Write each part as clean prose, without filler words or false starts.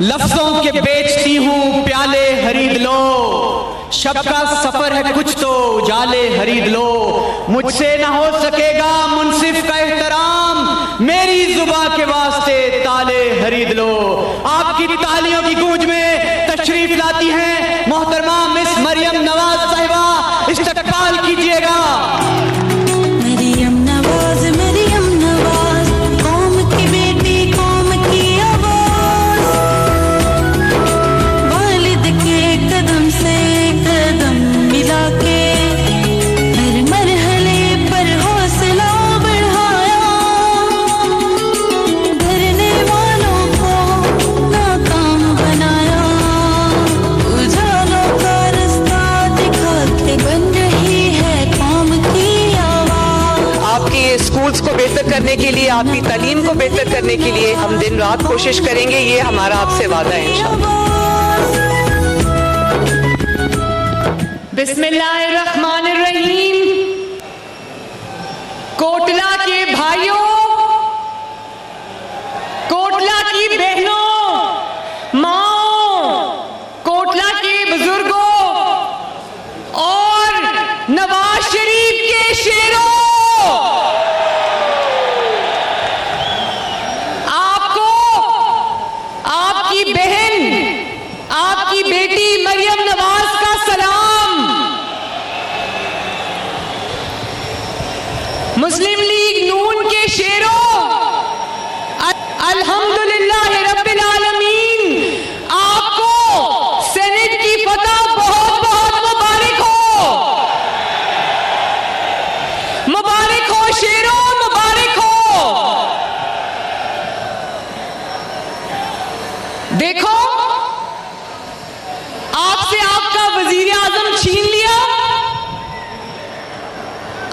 लफ्जों के बेचती हूँ प्याले खरीद लो, शब का सफर है कुछ तो उजाले खरीद लो। मुझसे ना हो सकेगा मुनसिफ का एहतराम, मेरी जुबा के वास्ते ताले खरीद लो। आपकी तालियों की गूंज में तशरीफ लाती हैं मोहतरमा मिस मरियम नवाज साहिबा, इस्तकबाल कीजिएगा। स्कूल्स को बेहतर करने के लिए, आपकी तालीम को बेहतर करने के लिए हम दिन रात कोशिश करेंगे। ये हमारा आपसे वादा है इंशाअल्लाह। बिस्मिल्लाहिर्रहमानिर्रहीम। कोटला के भाइयों, कोटला की बहनों, माओ, कोटला के बुजुर्गों और नवाज शरीफ के शेरों, आपकी बेटी मरियम नवाज का सलाम। मुस्लिम लीग नून के शेरों, अल्हम्दुलिल्लाह रब्बिल आलमीन, आपको सेनेट की फतह बहुत बहुत मुबारक हो। मुबारक हो शेरों, मुबारक हो। देखो, आपसे आपका वजीर आजम छीन लिया,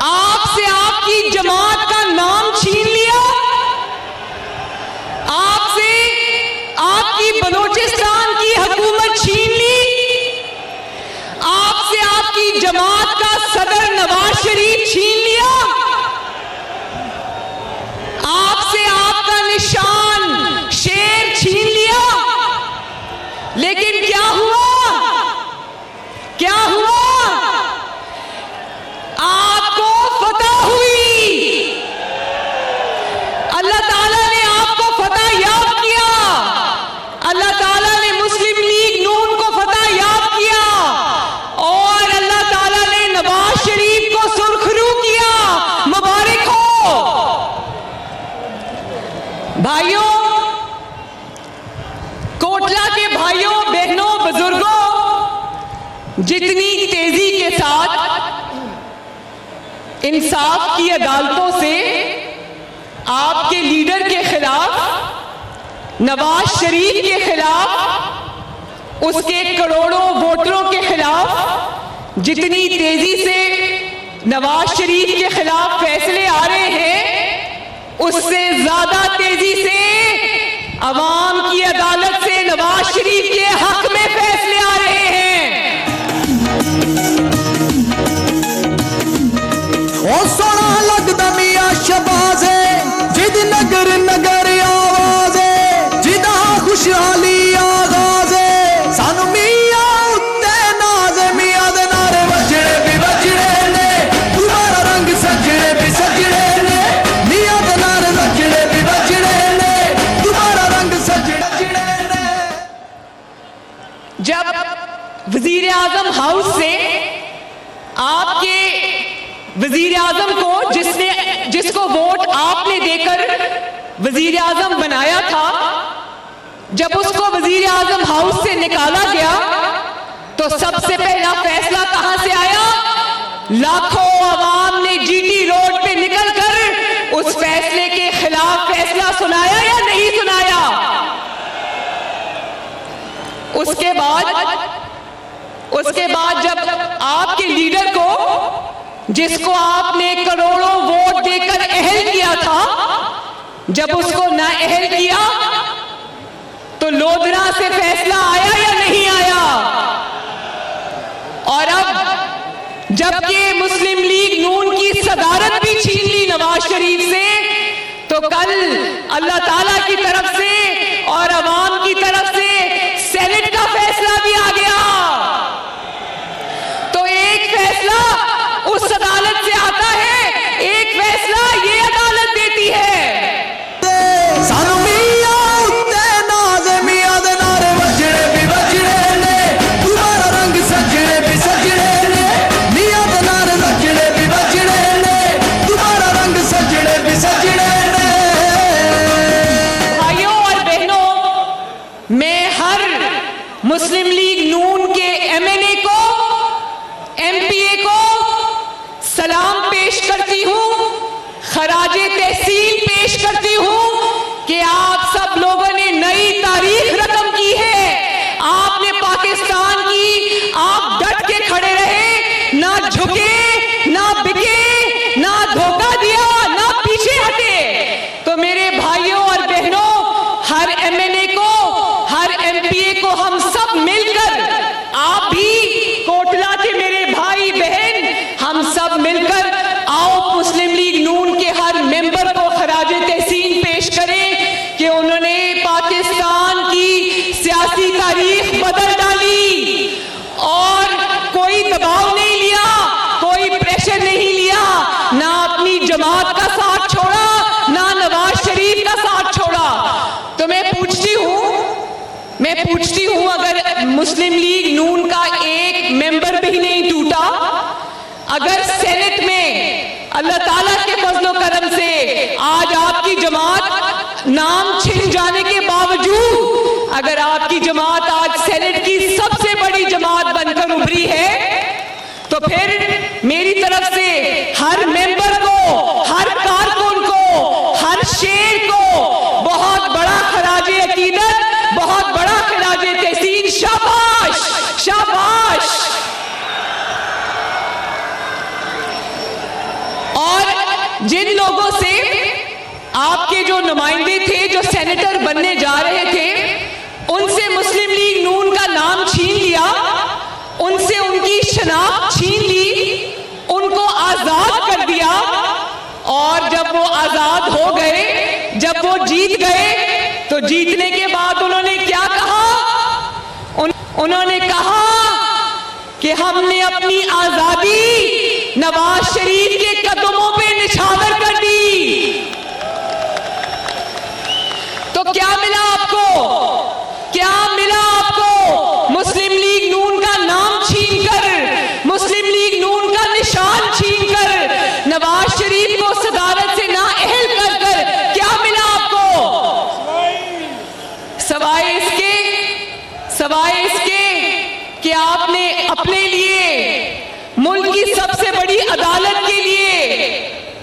आपसे आपकी जमात का नाम छीन लिया, आपसे आपकी बलोचिस्तान की हुकूमत छीन ली, आपसे आपकी जमात का सदर नवाज शरीफ छीन लिया, आपसे आपका निशान शेर छीन लिया। लेकिन क्या हुआ? क्या हुआ? आपको फतह हुई। अल्लाह ताला ने आपको फतह याद किया। अल्लाह ताला ने मुस्लिम लीग नून को फतह याद किया और अल्लाह ताला ने नवाज शरीफ को सुरखरू किया। मुबारक हो भाइयों, कोटला के भाइयों, बहनों, बुजुर्गों, जितनी तेजी के साथ इंसाफ की अदालतों से आपके लीडर के खिलाफ, नवाज शरीफ के खिलाफ, उसके करोड़ों वोटरों के खिलाफ जितनी तेजी से नवाज शरीफ के खिलाफ फैसले आ रहे हैं, उससे ज्यादा तेजी से अवाम की अदालत से नवाज शरीफ के हक में फैसले आ रहे हैं। ओ सोना लगदा मियां शबाज है, जिद नगर नगर आवाज है, जिदा खुशहाली आगाज है, सानू मियां उत्ते नाज है, मियां दे नारे वजड़े भी वजड़े ने, तुम्हारा रंग सजड़े भी सजड़े ने, मियां दे नारे वजड़े भी वजड़े ने, तुम्हारा रंग सजड़े ने। जब वजीर आजम हाउस से आपके वजीर आजम को, जिसको वोट आपने देकर वजीर आजम बनाया था, जब उसको वजीर आजम हाउस से निकाला गया तो सबसे पहला फैसला कहां से आया? लाखों अवाम ने जीटी रोड पे निकलकर उस फैसले के खिलाफ फैसला सुनाया या नहीं सुनाया? उसके बाद जब आपके लीडर को, जिसको आपने करोड़ों वोट देकर अहल किया था, जब उसको ना अहल किया तो लोधरा से फैसला आया या नहीं आया? और अब जबकि मुस्लिम लीग नून की सदारत भी छीन ली नवाज शरीफ से, तो कल अल्लाह ताला की तरफ से और अवाम की तरफ से मुस्लिम लीग नून के एमएनए को, एमपीए को सलाम पेश करती हूं, खराजे तहसील पेश करती हूं कि आप सब लोगों ने नई तारीख रकम की है। आपने पाकिस्तान की, आप डट के खड़े रहे, ना झुके, ना बिके, ना धोखा दिया, ना पीछे हटे। तो मेरे भाइयों और बहनों, हर एमएनए को, हर एमपीए को हम सब मिलकर, आप भी कोटला के मेरे भाई बहन, हम सब मिलकर आओ मुस्लिम लीग नून के हर मेंबर को खराजे तहसीन पेश करें कि उन्होंने पाकिस्तान की सियासी तारीख बदल डाली और कोई दबाव नहीं लिया, कोई प्रेशर नहीं लिया, ना अपनी जमात का साथ छोड़ा, ना नवाज शरीफ का साथ छोड़ा। तो मैं पूछती हूं अगर मुस्लिम लीग नून का एक मेंबर भी नहीं टूटा, अगर सेनेट में अल्लाह ताला के फजलो करम से आज आपकी जमात नाम छिन जाने के बावजूद अगर आपकी जमात आज सेनेट की सबसे बड़ी जमात बनकर उभरी है, तो फिर मेरी तरफ से हर मेंबर को, हर कारकुन को, हर शेर को बहुत बड़ा खराजे अकीदत, बहुत बड़ा खराजे तहसीन। शाबाश, शाबाश। और जिन लोगों से आपके जो नुमाइंदे थे, जो सेनेटर बनने जा रहे थे, उनसे मुस्लिम लीग नून का नाम छीन लिया, उनसे उनकी शनाख्त छीन ली, उनको आजाद कर दिया। और जब वो आजाद हो गए, जब वो जीत गए, तो जीतने के बाद उन्होंने क्या कहा? उन्होंने कहा कि हमने अपनी आजादी नवाज शरीफ के कदमों पे निछावर कर दी। तो क्या मिला आपको? क्या मिला आपको? मुस्लिम लीग नून का नाम छीनकर, मुस्लिम लीग नून का निशान छीनकर, नवाज शरीफ को सदारत से नाअहल कर कर क्या मिला आपको? सवाए इसके कि आपने अपने लिए, मुल्क की सबसे बड़ी अदालत के लिए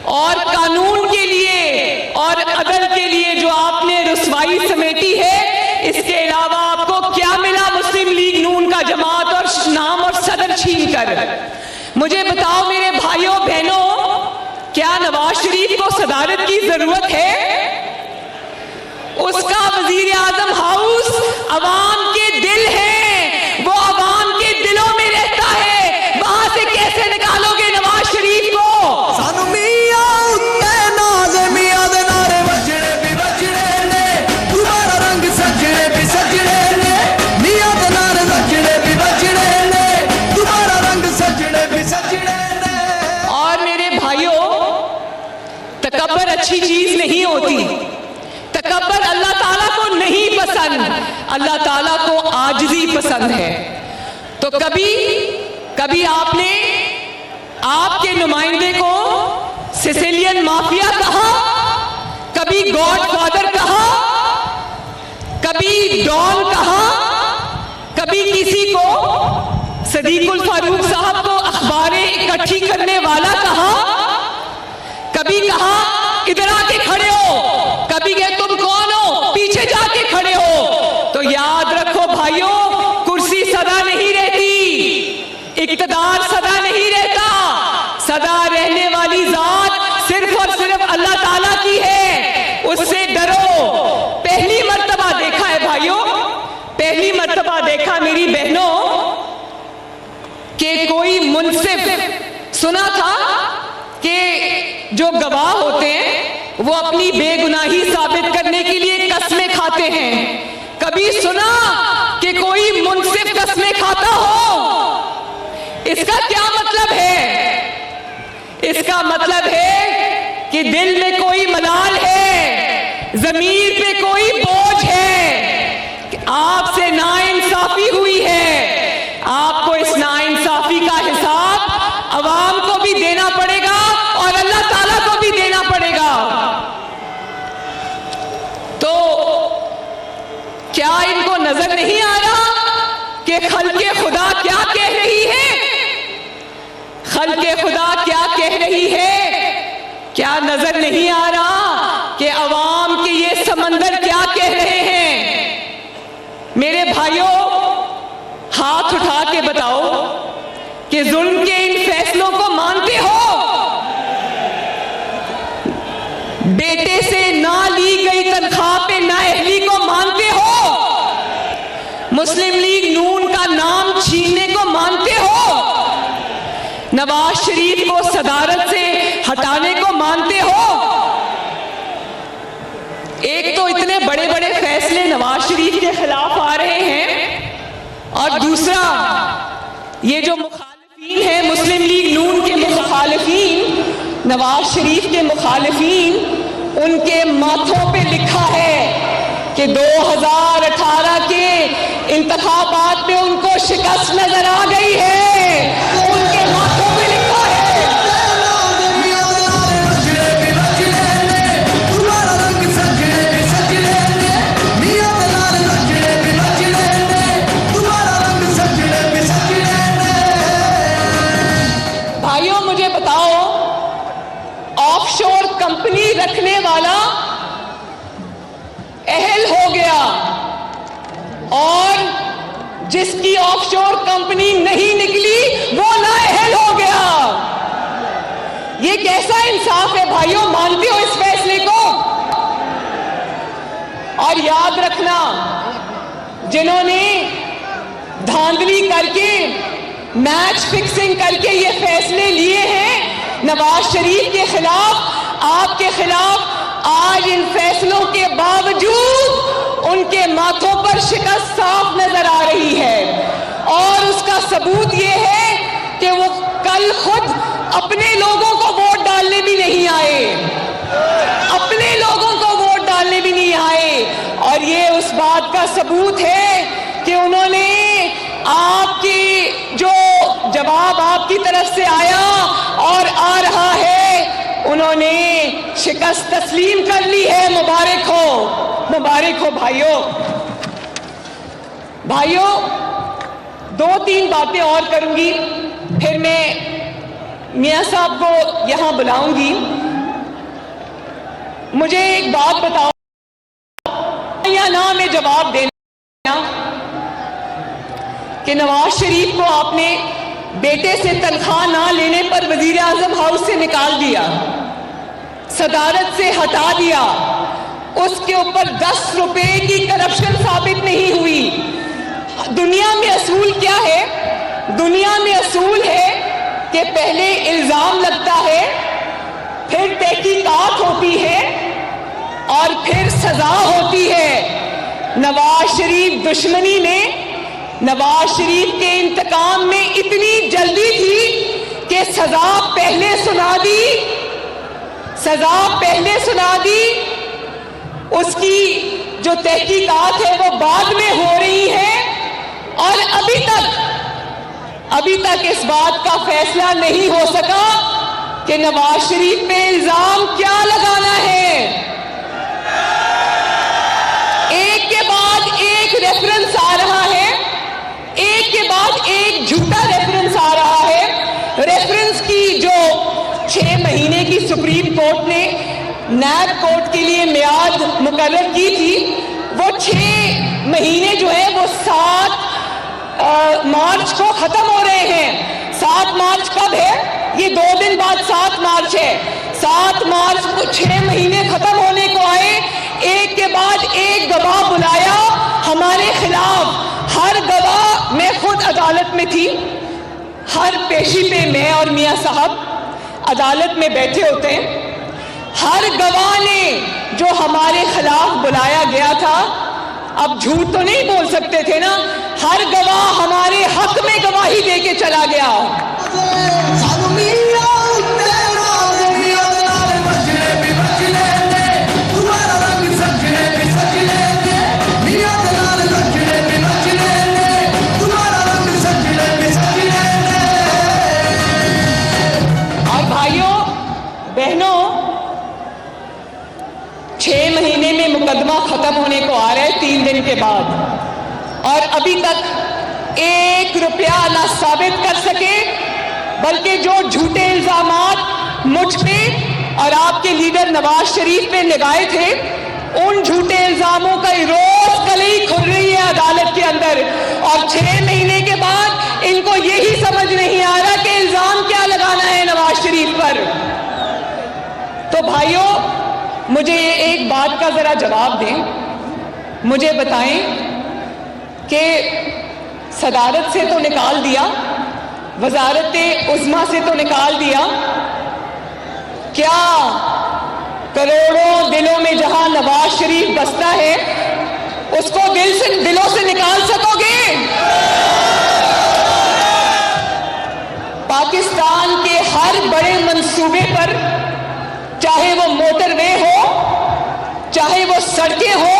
और कानून के लिए और अदल के लिए जो आपने रुसवाई समेटी है, इसके अलावा आपको क्या मिला मुस्लिम लीग नून का जमात और नाम और सदर छीन कर? मुझे बताओ मेरे भाइयों बहनों, क्या नवाज शरीफ को सदारत की जरूरत है? उसका वजीर आजम हाउस अवाम के दिल है, वो अवाम के दिलों में रहता है, वहां से कैसे निकालोगे नवाज शरीफ को? सानू मियां उत्ते नाज़ मियां दे नारे वजने भी वजने ने, तुम्हारा रंग सजने भी सजने ने, मियां दे नारे वजने भी वजने ने, तुम्हारा रंग सजने भी सजने ने। और मेरे भाइयों, तकब्बर अच्छी चीज नहीं होती। तकब्बर अल्लाह ताला को नहीं पसंद, अल्लाह ताला को आजिज़ी पसंद है। तो कभी आपने आपके नुमाइंदे को सिसिलियन माफिया कहा, कभी गॉडफादर कहा, कभी डॉन कहा, कभी किसी को सदीकुल फारूक साहब को अखबारें इकट्ठी करने वाला कहा, कभी कहा इधर आके खड़े हो, कभी कहे तुम कौन हो, पीछे जाके खड़े हो। तो याद रखो भाइयों, कुर्सी सदा नहीं रहती, इक्तदार सदा नहीं रहता, सदा रहने वाली जात सिर्फ और सिर्फ अल्लाह ताला की है, उससे डरो। पहली मर्तबा देखा है भाइयों, पहली मर्तबा देखा मेरी बहनों कि कोई मुनसिफ, सुना था कि जो गवाह होते हैं वो अपनी बेगुनाही साबित करने के लिए कस्में खाते हैं। कभी सुना कि कोई मुनसिफ कस्में खाता हो? इसका क्या मतलब है? इसका मतलब है कि दिल में कोई मलाल है, जमीर पे कोई बोझ है, कि आपसे नाइंसाफी हुई है। आपको इस नाइंसाफी का हिसाब अवाम को भी देना पड़ेगा और अल्लाह ताला को भी देना पड़ेगा। तो क्या इनको नजर नहीं आ रहा कि खल्के खुदा क्या कह रही है, खल्के खुदा क्या कह रही है। क्या नजर नहीं आ रहा कि अवाम के ये समंदर क्या कह रहे हैं। मेरे भाइयों, हाथ उठा के बताओ कि जुल्म के इन फैसलों को मानते हो। बेटे से ना ली गई तनख्वाह पे नाअहली को मानते हो। मुस्लिम लीग नून का नाम छीनने को मानते हो। नवाज शरीफ को सदारत से हटाने को मानते हो। एक तो इतने बड़े बड़े फैसले नवाज शरीफ के खिलाफ आ रहे हैं, और दूसरा ये जो मुखालिफीन है, मुस्लिम लीग नून के मुखालिफीन, नवाज शरीफ के मुखालिफीन, उनके माथों पे लिखा है कि 2018 के इंतखाबात में उनको शिकस्त नजर आ गई है। उनके माथों पे लिखा है। भाइयों, मुझे बताओ, ऑफशोर कंपनी रखने वाला अहल हो गया और जिसकी ऑफशोर कंपनी नहीं निकली वो नाअहल हो गया। ये कैसा इंसाफ है भाइयों? मानते हो इस फैसले को? और याद रखना, जिन्होंने धांधली करके, मैच फिक्सिंग करके ये फैसले लिए हैं नवाज शरीफ के खिलाफ, आपके खिलाफ, आज इन फैसलों के बावजूद उनके माथों पर शिकस्त साफ नजर आ रही है। और उसका सबूत ये है कि वो कल खुद अपने लोगों को वोट डालने भी नहीं आए, अपने लोगों को वोट डालने भी नहीं आए। और ये उस बात का सबूत है कि उन्होंने आपकी जो जवाब आपकी तरफ से आया और आ रहा है, उन्होंने शिकस्त तस्लीम कर ली है। मुबारक हो, मुबारक हो भाइयों। भाइयों, 2-3 बातें और करूंगी, फिर मैं मियां साहब को यहां बुलाऊंगी। मुझे एक बात बताओ या ना में जवाब देना कि नवाज शरीफ को आपने बेटे से तनख्वाह ना लेने पर वजीर आजम हाउस से निकाल दिया, सदारत से हटा दिया, उसके ऊपर 10 रुपए की करप्शन साबित नहीं हुई। दुनिया में असूल क्या है? दुनिया में असूल है कि पहले इल्जाम लगता है, फिर तहकीकात होती है और फिर सजा होती है। नवाज शरीफ दुश्मनी में, नवाज शरीफ के इंतकाम में इतनी जल्दी थी कि सजा पहले सुना दी, सजा पहले सुना दी। उसकी जो तहकीकात है वो बाद में हो रही है और अभी तक इस बात का फैसला नहीं हो सका कि नवाज शरीफ पे इल्जाम क्या लगाना है। एक के बाद एक रेफरेंस आ रहा है, एक के बाद एक झूठा रेफरेंस आ रहा है। रेफरेंस की जो 6 महीने की सुप्रीम कोर्ट ने नैब कोर्ट के लिए मियाद मुकर्रर की थी, वो 6 महीने जो है वो 7 मार्च को खत्म हो रहे हैं। 7 मार्च कब है? ये 2 दिन बाद 7 मार्च है। 7 मार्च को 6 महीने खत्म होने को आए, एक के बाद एक गवाह बुलाया हमारे खिलाफ। हर गवाह, मैं खुद अदालत में थी, हर पेशी पे मैं और मियां साहब अदालत में बैठे होते हैं। हर गवाह ने जो हमारे खिलाफ बुलाया गया था, अब झूठ तो नहीं बोल सकते थे ना, हर गवाह हमारे हक में गवाही देके चला गया। और भाइयों बहनों, 6 महीने में मुकदमा खत्म होने को आ रहा है 3 दिन के बाद, और अभी तक 1 रुपया ना साबित कर सके, बल्कि जो झूठे इल्जामात मुझ पे और आपके लीडर नवाज शरीफ पे लगाए थे, उन झूठे इल्जामों का रोज कलई खुल रही है अदालत के अंदर। और 6 महीने के बाद इनको यही समझ नहीं आ रहा कि इल्जाम क्या लगाना है नवाज शरीफ पर। तो भाइयों, मुझे एक बात का जरा जवाब दें, मुझे बताएं कि सदारत से तो निकाल दिया, वजारत उज़्मा से तो निकाल दिया, क्या करोड़ों दिलों में जहां नवाज शरीफ बसता है उसको दिलों से निकाल सकोगे? पाकिस्तान के हर बड़े मंसूबे पर, चाहे वो मोटरवे हो, चाहे वो सड़कें हो,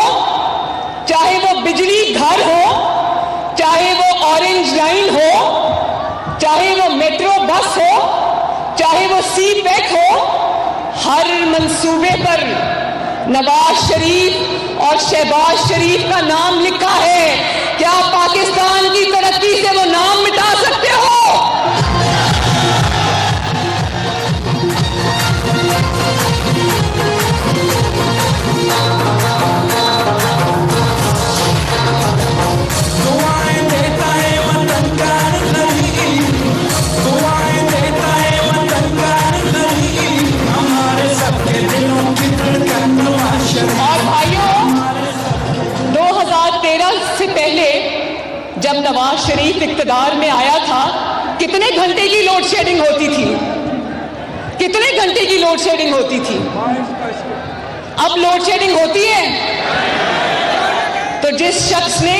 चाहे वो बिजली घर हो, चाहे वो ऑरेंज लाइन हो, चाहे वो मेट्रो बस हो, चाहे वो सी पैक हो, हर मंसूबे पर नवाज शरीफ और शहबाज शरीफ का नाम लिखा है। क्या पाकिस्तान की तरक्की से वो नाम मिटा सकते हो? और भाइयों, 2013 से पहले जब नवाज शरीफ इक्तदार में आया था, कितने घंटे की लोड शेडिंग होती थी? कितने घंटे की लोड शेडिंग होती थी? अब लोड शेडिंग होती है? तो जिस शख्स ने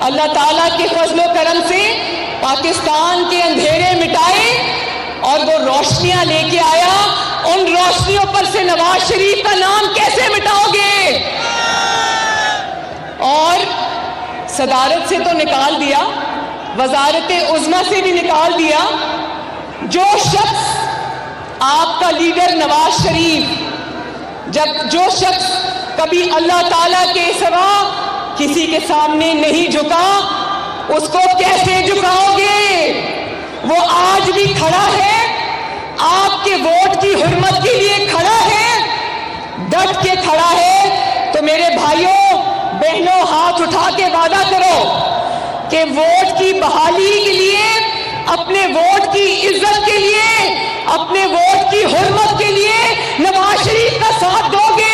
अल्लाह ताला के फजलो करम से पाकिस्तान के अंधेरे मिटाए और वो रोशनियां लेके आया, उन रोशनियों पर से नवाज शरीफ का नाम कैसे मिटाओगे? और सदारत से तो निकाल दिया, वजारत उज़्मा से भी निकाल दिया। जो शख्स आपका लीडर नवाज शरीफ, जो शख्स कभी अल्लाह ताला के सिवा किसी के सामने नहीं झुका, उसको कैसे झुकाओगे? वो आज भी खड़ा है, आपके वोट की हुर्मत के लिए खड़ा है, डट के खड़ा है। तो मेरे भाइयों बहनों, हाथ उठा के वादा करो कि वोट की बहाली के लिए, अपने वोट की इज्जत के लिए, अपने वोट की हुर्मत के लिए नवाज शरीफ का साथ दोगे।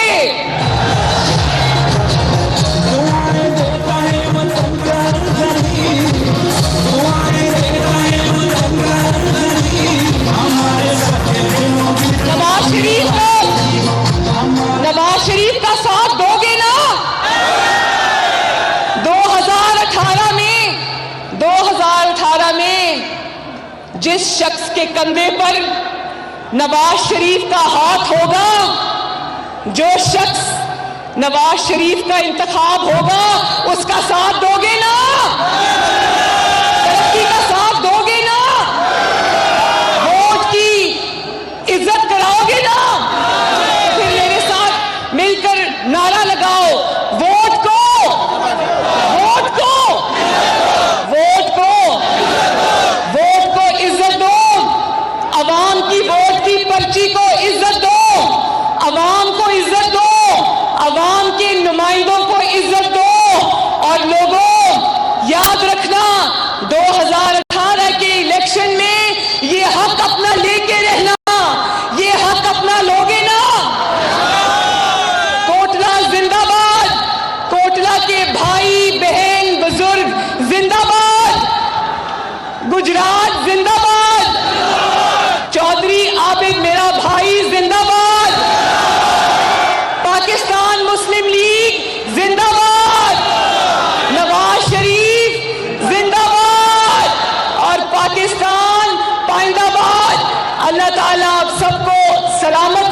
नवाज शरीफ का साथ दोगे ना? 2018 में जिस शख्स के कंधे पर नवाज शरीफ का हाथ होगा, जो शख्स नवाज शरीफ का इंतखाब होगा, उसका साथ दोगे ना? तरक्की का साथ दोगे ना? वोट की इज्जत कराओगे ना? फिर मेरे साथ मिलकर नारा लगाओ, वोट को, वोट को, वोट को, वोट को इज्जत दो, अवाम की वोट की पर्ची को इज्जत दो, अवाम को इज्जत दो, अवाम के नुमाइंदों को इज्जत दो। और लोगों याद रखना, 2018 के इलेक्शन में ये हक अपना लेके रहना, ये हक अपना लोगे ना? कोटला जिंदाबाद, कोटला के भाई बहन बुजुर्ग जिंदाबाद, गुजरात जिंदाबाद, चौधरी आबिद मेरा भाई जिंदाबाद, पाकिस्तान मुस्लिम लीग जिंदाबाद, नवाज शरीफ जिंदाबाद और पाकिस्तान पाइंदाबाद। अल्लाह ताला आप सबको सलामत